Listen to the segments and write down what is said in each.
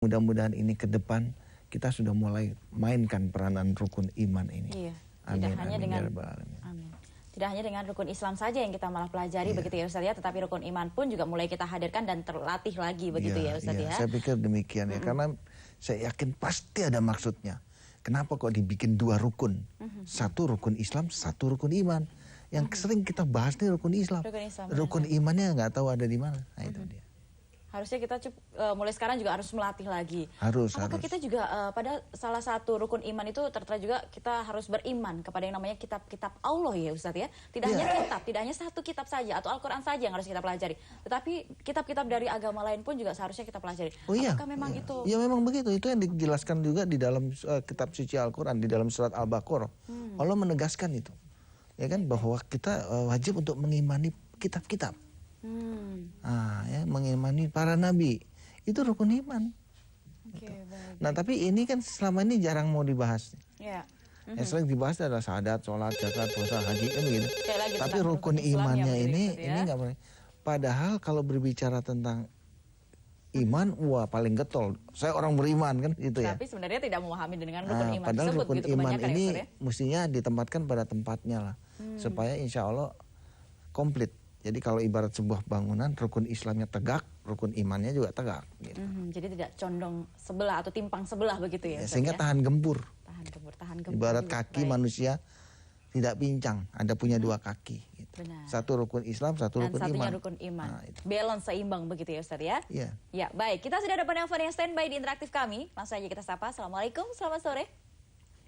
Mudah-mudahan ini ke depan kita sudah mulai mainkan peranan rukun iman ini. Iya. Amin, Tidak hanya amin, dengan ya Rabbal Alamin. amin. Tidak hanya dengan rukun Islam saja yang kita malah pelajari begitu ya Ustaz ya, tetapi rukun iman pun juga mulai kita hadirkan dan terlatih lagi begitu ya Ustaz ya. Saya pikir demikian ya, karena saya yakin pasti ada maksudnya. Kenapa kok dibikin dua rukun? Satu rukun Islam, satu rukun iman. Yang sering kita bahas nih rukun Islam. Rukun imannya nggak tahu ada di mana. Nah, itu dia. Harusnya kita mulai sekarang juga harus melatih lagi. Harus. Apakah kita juga pada salah satu rukun iman itu tertera juga kita harus beriman kepada yang namanya kitab-kitab Allah ya Ustaz ya. Tidak hanya kitab, tidak hanya satu kitab saja atau Al-Quran saja yang harus kita pelajari. Tetapi kitab-kitab dari agama lain pun juga seharusnya kita pelajari. Apakah memang itu? Ya memang begitu. Itu yang dijelaskan juga di dalam kitab suci Al-Quran, di dalam surat Al-Baqarah. Allah menegaskan itu. Ya kan, bahwa kita wajib untuk mengimani kitab-kitab. Mengimani para nabi itu rukun iman. Nah tapi ini kan selama ini jarang mau dibahas. Yang sering dibahas adalah syahadat, sholat, zakat, puasa, haji kan begitu. Tapi rukun imannya ini nggak boleh. Padahal kalau berbicara tentang iman, wah paling getol. Saya orang beriman kan gitu ya. Tapi sebenarnya tidak memahami dengan rukun iman padahal tersebut. Rukun gitu, iman ini ya? mestinya ditempatkan pada tempatnya lah, supaya insya Allah komplit. Jadi kalau ibarat sebuah bangunan, rukun Islamnya tegak, rukun imannya juga tegak. Gitu. Jadi tidak condong sebelah atau timpang sebelah begitu ya. Sehingga tahan gempur. Tahan gempur. Ibarat kaki manusia tidak pincang, ada punya dua kaki. Gitu. Satu rukun Islam, satu rukun iman. Dan satunya rukun iman. Balance seimbang begitu ya Ustaz ya. Iya. Ya baik, kita sudah ada penelpon yang standby di interaktif kami. Langsung aja kita sapa. Assalamualaikum, selamat sore.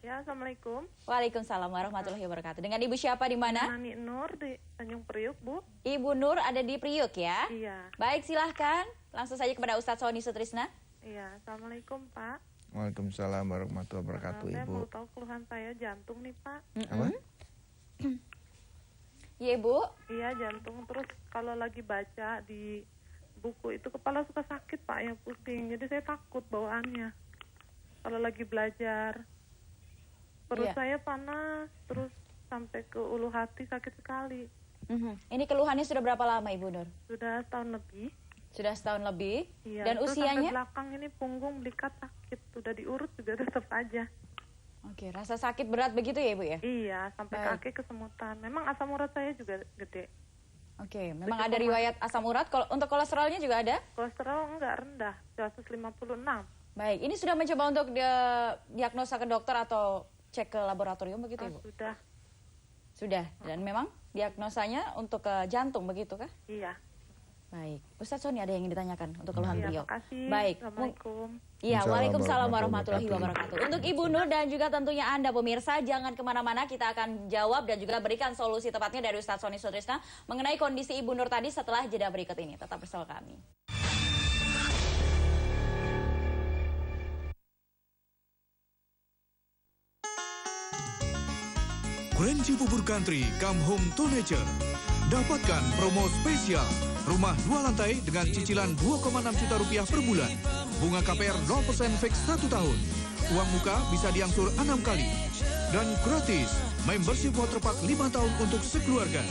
Ya, Assalamualaikum. Waalaikumsalam warahmatullahi wabarakatuh. Dengan Ibu siapa di mana? Nani Nur di Tanjung Priuk, Bu. Ibu Nur ada di Priuk ya? Iya. Baik, silahkan. Langsung saja kepada Ustadz Sony Sutrisna. Iya, Assalamualaikum, Pak. Waalaikumsalam warahmatullahi wabarakatuh, Saya Ibu. mau tahu keluhan saya jantung nih, Pak. Apa? Iya, Bu. Iya, jantung. Terus kalau lagi baca di buku itu kepala suka sakit, Pak, yang pusing. Jadi saya takut bawaannya. Kalau lagi belajar. Perut saya panas, terus sampai ke ulu hati sakit sekali. Ini keluhannya sudah berapa lama Ibu Nur? Sudah setahun lebih. Sudah setahun lebih? Iya, dan terus usianya? sampai belakang ini punggung belikat sakit. Sudah diurut juga tetap aja. Oke, rasa sakit berat begitu ya Ibu ya? Iya, sampai kaki kesemutan. Memang asam urat saya juga gede. Oke, memang ada riwayat asam urat. Untuk kolesterolnya juga ada? Kolesterol enggak rendah, 156. Baik, ini sudah mencoba untuk diagnosa ke dokter atau cek ke laboratorium begitu Ibu? Sudah, dan memang diagnosanya untuk ke jantung begitu kah? Iya. Baik, Ustadz Sony ada yang ingin ditanyakan untuk keluhan beliau. Makasih. Baik. Assalamualaikum. Iya, waalaikumsalam warahmatullahi wabarakatuh. Untuk Ibu Nur dan juga tentunya Anda pemirsa, jangan kemana-mana, kita akan jawab dan juga berikan solusi tepatnya dari Ustadz Sony Sutrisna mengenai kondisi Ibu Nur tadi setelah jeda berikut ini. Tetap bersama kami. Krenji Bubur Country, come home to nature. Dapatkan promo spesial. Rumah 2 lantai dengan cicilan 2,6 juta rupiah per bulan. Bunga KPR 0% fix 1 tahun. Uang muka bisa diangsur 6 kali. Dan gratis, membership waterpark 5 tahun untuk sekeluarga.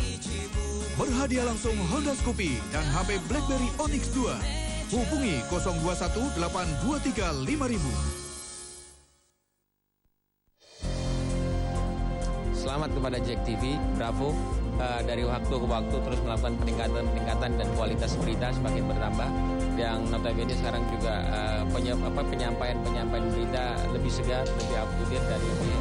Berhadiah langsung Honda Scoopy dan HP BlackBerry Onyx 2. Hubungi 021 823 5000. Selamat kepada Jack TV, Bravo, dari waktu ke waktu terus melakukan peningkatan dan kualitas berita semakin bertambah. Yang notabene sekarang juga penyampaian berita lebih segar, lebih up to date dan lebih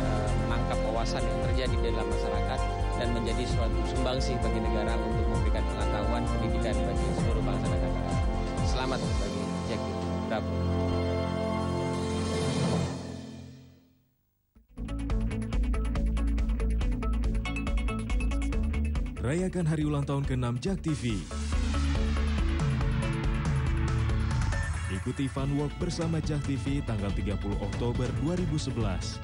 menangkap wawasan yang terjadi di dalam masyarakat dan menjadi suatu sumbangsi bagi negara untuk memberikan pengetahuan pendidikan bagi seluruh bangsa dan negara. Selamat bagi Jack TV, Bravo. Rayakan hari ulang tahun ke-6 Jak TV. Ikuti Fun Walk bersama Jak TV tanggal 30 Oktober 2011.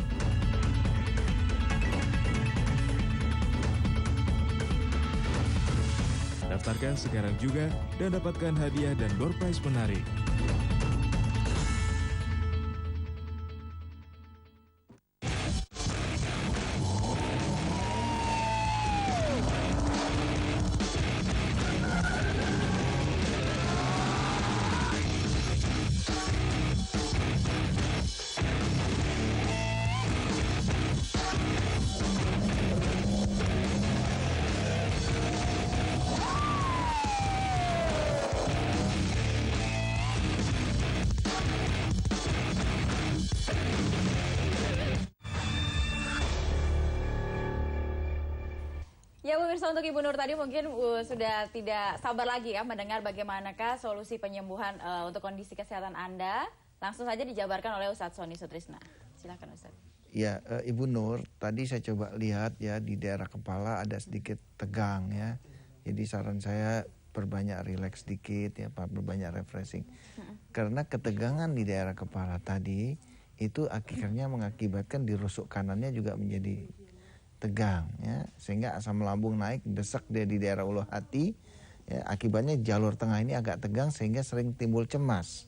Daftarkan sekarang juga dan dapatkan hadiah dan door prize menarik. Ya pemirsa, untuk Ibu Nur tadi mungkin sudah tidak sabar lagi ya mendengar bagaimanakah solusi penyembuhan untuk kondisi kesehatan Anda. Langsung saja dijabarkan oleh Ustadz Sony Sutrisna. Silakan Ustadz. Ya, Ibu Nur, tadi saya coba lihat ya di daerah kepala ada sedikit tegang ya. Jadi saran saya perbanyak rileks sedikit ya, perbanyak refreshing. Karena ketegangan di daerah kepala tadi itu akhirnya mengakibatkan di rusuk kanannya juga menjadi tegang ya, sehingga asam lambung naik, desak dia di daerah ulu hati ya, akibatnya jalur tengah ini agak tegang sehingga sering timbul cemas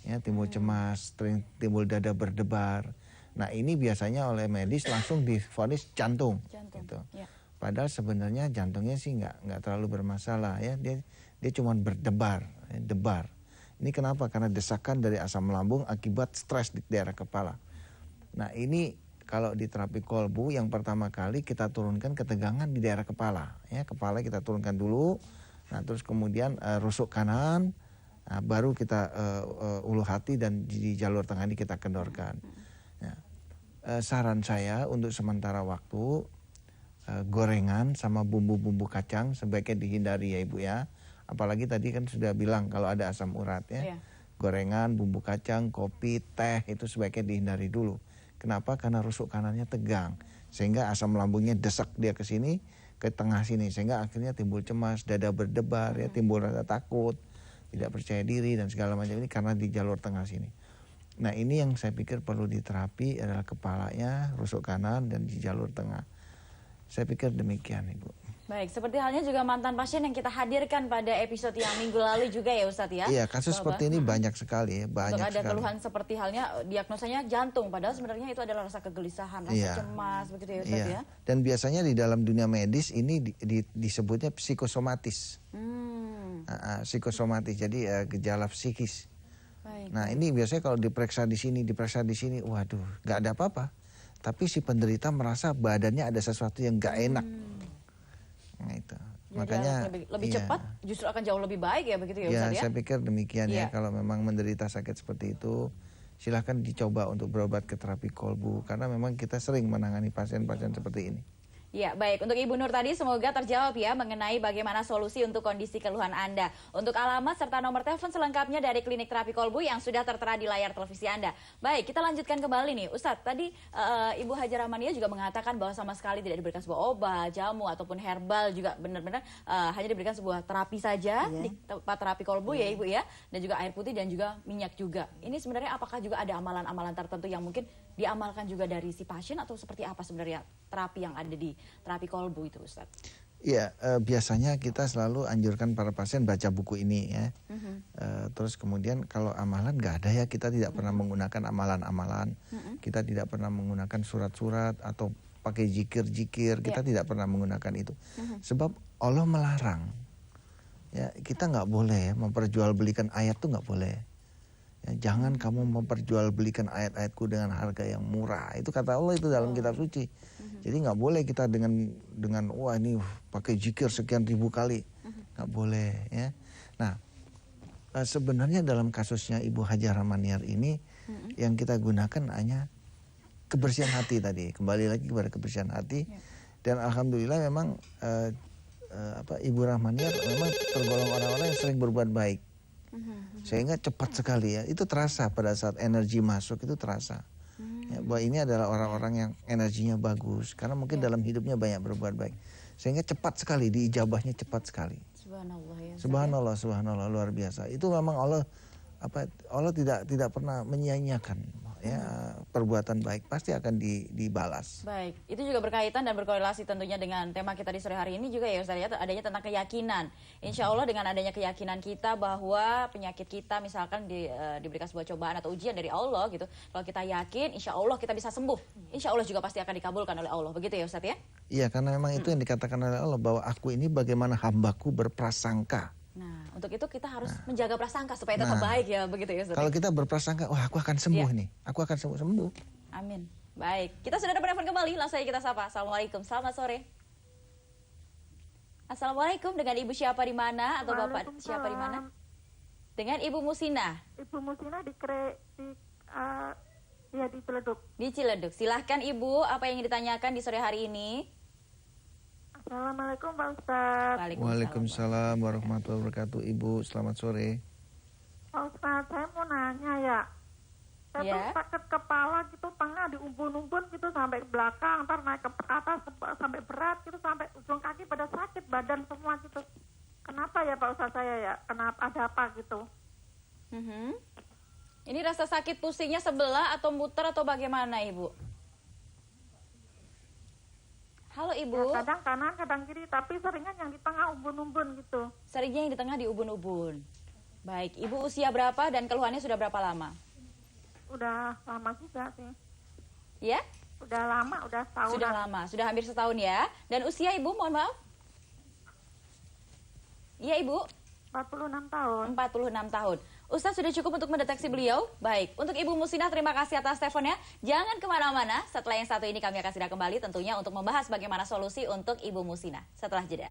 ya, timbul cemas, sering timbul dada berdebar. Nah ini biasanya oleh medis langsung divonis jantung gitu. Ya. Padahal sebenarnya jantungnya sih nggak terlalu bermasalah ya, dia cuma berdebar ya, debar. Ini kenapa? Karena desakan dari asam lambung akibat stres di daerah kepala. Nah ini kalau di terapi kolbu yang pertama kali kita turunkan ketegangan di daerah kepala ya, kepala kita turunkan dulu. Nah terus kemudian rusuk kanan, nah, baru kita ulu hati dan di jalur tengah ini kita kendorkan. Ya. Saran saya untuk sementara waktu gorengan sama bumbu-bumbu kacang sebaiknya dihindari ya Ibu ya. Apalagi tadi kan sudah bilang kalau ada asam urat ya. Gorengan, bumbu kacang, kopi, teh itu sebaiknya dihindari dulu. Kenapa? Karena rusuk kanannya tegang, sehingga asam lambungnya desak dia ke sini, ke tengah sini, sehingga akhirnya timbul cemas, dada berdebar, ya, timbul rasa takut, tidak percaya diri dan segala macam ini karena di jalur tengah sini. Nah ini yang saya pikir perlu diterapi adalah kepalanya, rusuk kanan dan di jalur tengah. Saya pikir demikian Ibu. Baik, seperti halnya juga mantan pasien yang kita hadirkan pada episode yang minggu lalu juga ya Ustadz ya. Iya, kasus seperti ini banyak sekali ya, banyak sekali. Untuk ada sekali. keluhan seperti halnya diagnosanya jantung, padahal sebenarnya itu adalah rasa kegelisahan, rasa cemas begitu ya Ustadz ya. Dan biasanya di dalam dunia medis ini disebutnya psikosomatis. Psikosomatis, jadi gejala psikis. Baik. Nah ini biasanya kalau diperiksa di sini, waduh, nggak ada apa-apa. Tapi si penderita merasa badannya ada sesuatu yang nggak enak. Nah itu. Jadi makanya lebih cepat justru akan jauh lebih baik ya begitu ya Ustadz ya. Saya pikir demikian ya. Kalau memang menderita sakit seperti itu, silahkan dicoba untuk berobat ke terapi kolbu karena memang kita sering menangani pasien-pasien seperti ini. Ya, baik. Untuk Ibu Nur tadi semoga terjawab ya mengenai bagaimana solusi untuk kondisi keluhan Anda. Untuk alamat serta nomor telepon selengkapnya dari klinik terapi kolbu yang sudah tertera di layar televisi Anda. Baik, kita lanjutkan kembali nih. Ustadz, tadi Ibu Hajar Rahmania juga mengatakan bahwa sama sekali tidak diberikan sebuah obat, jamu, ataupun herbal juga benar-benar hanya diberikan sebuah terapi saja di tempat terapi kolbu ya Ibu ya. Dan juga air putih dan juga minyak juga. Ini sebenarnya apakah juga ada amalan-amalan tertentu yang mungkin diamalkan juga dari si pasien atau seperti apa sebenarnya terapi yang ada di terapi kolbu itu Ustadz? Iya, biasanya kita selalu anjurkan para pasien baca buku ini ya. Terus kemudian kalau amalan nggak ada ya, kita tidak pernah menggunakan amalan-amalan. Kita tidak pernah menggunakan surat-surat atau pakai zikir-zikir, kita tidak pernah menggunakan itu. Sebab Allah melarang. Ya, kita nggak boleh memperjualbelikan ayat tuh nggak boleh. Ya, jangan kamu memperjualbelikan ayat-ayatku dengan harga yang murah. Itu kata Allah itu dalam kitab suci. Jadi nggak boleh kita dengan wah ini pakai zikir sekian ribu kali. Nggak boleh ya. Nah sebenarnya dalam kasusnya Ibu Hajar Rahmaniar ini yang kita gunakan hanya kebersihan hati tadi. Kembali lagi kepada kebersihan hati. Dan alhamdulillah memang Ibu Rahmaniar memang tergolong orang-orang yang sering berbuat baik. Sehingga cepat sekali ya, itu terasa pada saat energi masuk itu terasa ya, bahwa ini adalah orang-orang yang energinya bagus karena mungkin dalam hidupnya banyak berbuat baik sehingga cepat sekali diijabahnya cepat sekali. Subhanallah ya. Subhanallah luar biasa. Itu memang Allah tidak pernah menyia-nyiakan ya perbuatan baik pasti akan dibalas. Baik, itu juga berkaitan dan berkorelasi tentunya dengan tema kita di sore hari ini juga ya Ustaz ya, adanya tentang keyakinan. Insya Allah dengan adanya keyakinan kita bahwa penyakit kita misalkan diberikan sebuah cobaan atau ujian dari Allah gitu, kalau kita yakin insya Allah kita bisa sembuh, insya Allah juga pasti akan dikabulkan oleh Allah, begitu ya Ustaz ya? Iya, karena memang itu yang dikatakan oleh Allah bahwa aku ini bagaimana hambaku berprasangka. Nah, untuk itu kita harus menjaga prasangka supaya tetap baik ya, begitu ya Ustaz. Kalau kita berprasangka, wah aku akan sembuh nih, aku akan sembuh. Amin. Baik, kita sudah ada penelpon kembali, langsung saja kita sapa. Assalamualaikum, selamat sore. Assalamualaikum, dengan Ibu siapa di mana atau Bapak siapa di mana? Dengan Ibu Musina. Ibu Musina di Ciledug. Di Ciledug. Silahkan Ibu, apa yang ditanyakan di sore hari ini? Assalamualaikum Pak Ustadz. Waalaikumsalam warahmatullahi wabarakatuh. Ibu, selamat sore. Pak Ustadz, saya mau nanya ya. Saya tuh sakit kepala gitu, tengah di ubun-ubun gitu sampai ke belakang, ntar naik ke atas sampai berat gitu, sampai ujung kaki pada sakit, badan semua gitu. Kenapa ya Pak Ustadz saya ya? Kenapa, ada apa gitu? Ini rasa sakit pusingnya sebelah atau muter atau bagaimana Ibu? Halo Ibu. Ya, kadang kanan, kadang kiri, tapi seringnya yang di tengah ubun-ubun gitu. Seringnya yang di tengah di ubun-ubun. Baik, Ibu usia berapa dan keluhannya sudah berapa lama? Udah lama juga sih. Ya? Udah lama, udah setahun. Sudah lama, sudah hampir setahun ya. Dan usia Ibu, mohon maaf? Iya Ibu? 46 tahun. 46 tahun. Ustadz sudah cukup untuk mendeteksi beliau? Baik, untuk Ibu Musinah terima kasih atas teleponnya. Jangan kemana-mana, setelah yang satu ini kami akan segera kembali tentunya untuk membahas bagaimana solusi untuk Ibu Musinah. Setelah jeda.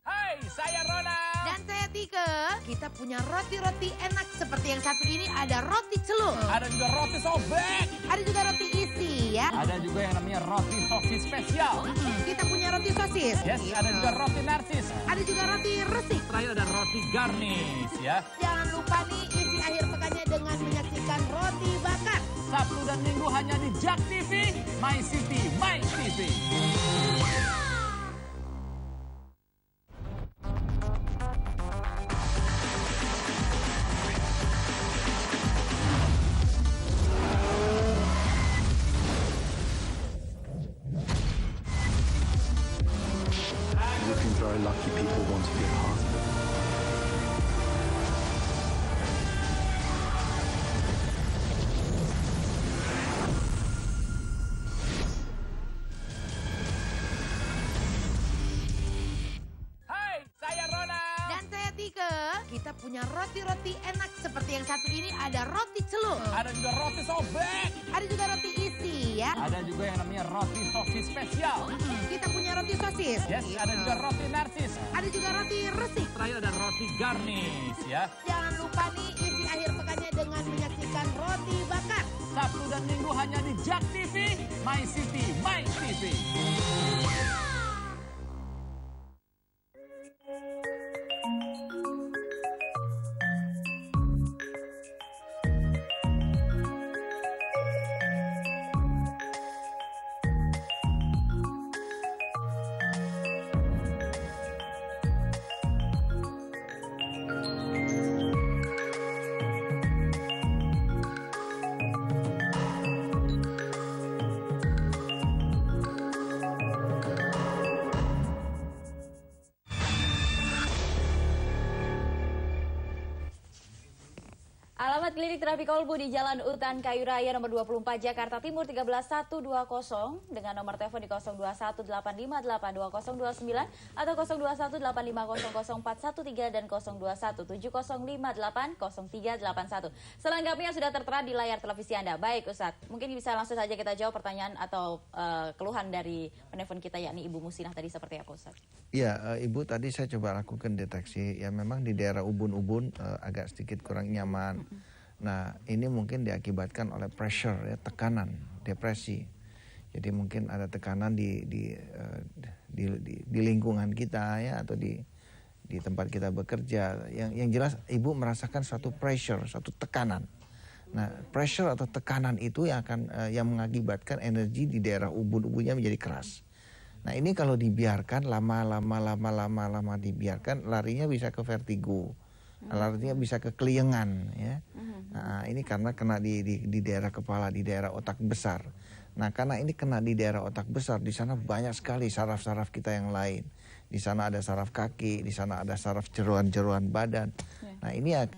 Hai, saya Rona. Dan saya Tike. Kita punya roti-roti enak seperti yang satu ini, ada roti celup. Ada juga roti sobek. Ada juga roti isi ya. Ada juga yang namanya roti sosis spesial. Kita punya roti sosis. Yes, ada juga roti narsis. Ada juga roti resik. Terakhir ada roti garnish ya. Jangan lupa nih isi akhir pekannya dengan menyaksikan roti bakar. Sabtu dan Minggu hanya di Jak TV, My City, My TV. Looking very lucky people want to be a part of it. Hai, saya Rona. Dan saya Tike. Kita punya roti-roti enak seperti yang satu ini, ada roti celup. Ada juga roti sobek. Ada juga roti isi ya. Ada juga yang namanya roti sosis spesial. Kita punya roti sosis. Yes, ada juga roti narsis. Ada juga roti resik. Terakhir ada roti garnish ya. Jangan lupa nih isi akhir pekannya dengan menyaksikan roti bakar. Sabtu dan Minggu hanya di Jak TV, My City, My TV. Alamat klinik terapi kolbu di Jalan Utan Kayu Raya nomor 24 Jakarta Timur 13120 dengan nomor telepon di 0218582029 atau 0218500413 dan 021705880381. Selengkapnya sudah tertera di layar televisi Anda. Baik Ustadz, mungkin bisa langsung saja kita jawab pertanyaan atau keluhan dari penelpon kita yakni Ibu Musinah tadi seperti apa Ustadz? Iya, Ibu tadi saya coba lakukan deteksi. Ya memang di daerah ubun-ubun agak sedikit kurang nyaman. Nah ini mungkin diakibatkan oleh pressure ya, tekanan, depresi. Jadi mungkin ada tekanan di lingkungan kita ya atau di tempat kita bekerja. Yang jelas Ibu merasakan suatu pressure, suatu tekanan. Nah pressure atau tekanan itu yang yang mengakibatkan energi di daerah ubun-ubunnya menjadi keras. Nah ini kalau dibiarkan lama dibiarkan, larinya bisa ke vertigo, larinya bisa ke keliengan ya. Nah ini karena kena di daerah kepala, di daerah otak besar. Nah karena ini kena di daerah otak besar, di sana banyak sekali saraf-saraf kita yang lain. Di sana ada saraf kaki, di sana ada saraf jeroan-jeroan badan. Nah ini